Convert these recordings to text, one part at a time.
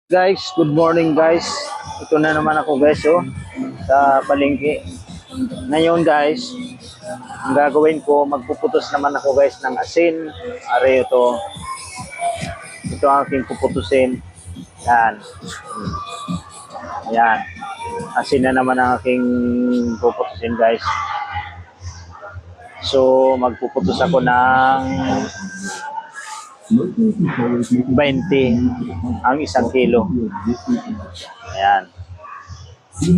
Guys, good morning guys. Ito na naman ako guys sa palengke. Ngayon guys, ang gagawin ko, magpuputos naman ako guys ng asin. Are ito. Ito ang aking puputusin. Yan. Yan. Asin na naman ang aking puputusin guys. So, magpuputos ako ng 20 ang 1 kilo. Ayan. 1, 2,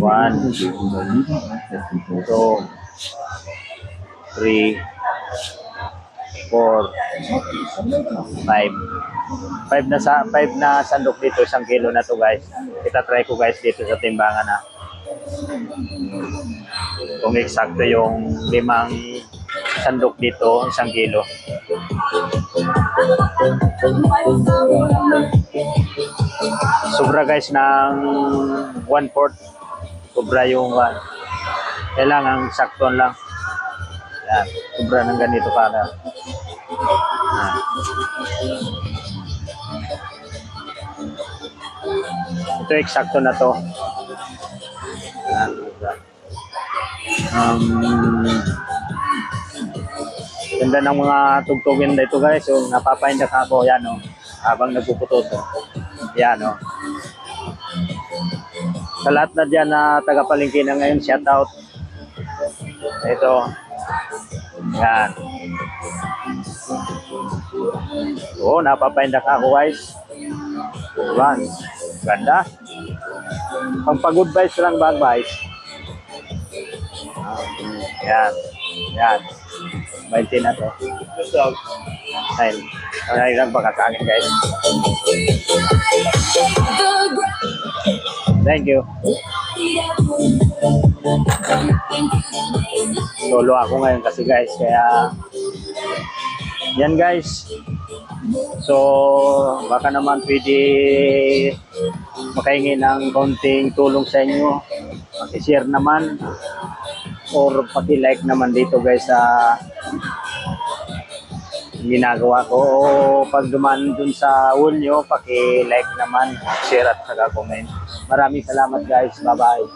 3, 4, 5. 5 na sandok dito, 1 kilo na to guys. Itatry ko guys dito sa timbangan na. Kung eksakto yung 5 sandok dito, 1 kilo. Sobra guys ng 1/4. Sobra yung kailangan sakto lang. Yan, sobra ng ganito para. Ito eksakto na to. Yan. Ganda ng mga tugtugin dito guys. So, napapahindak ako yan habang nagpuputos. Yan sa lahat na dyan na taga-palengke na ngayon, shout out. Ito. Yan. Napapahindak ako guys. Yan. Ganda. Pang-good vibes lang ba guys? Yan. Yan. 20 na to. Ayun. Ay lang pagkakain guys. Thank you. Solo ako ngayon kasi guys, kaya yan guys. So baka naman pwede makahingi ng konting tulong sa inyo. Paki-share naman or paki-like naman dito guys sa ginagawa ko, o pag dumaan dun sa wall nyo, paki-like naman, share at saka comment. Maraming salamat guys, bye bye.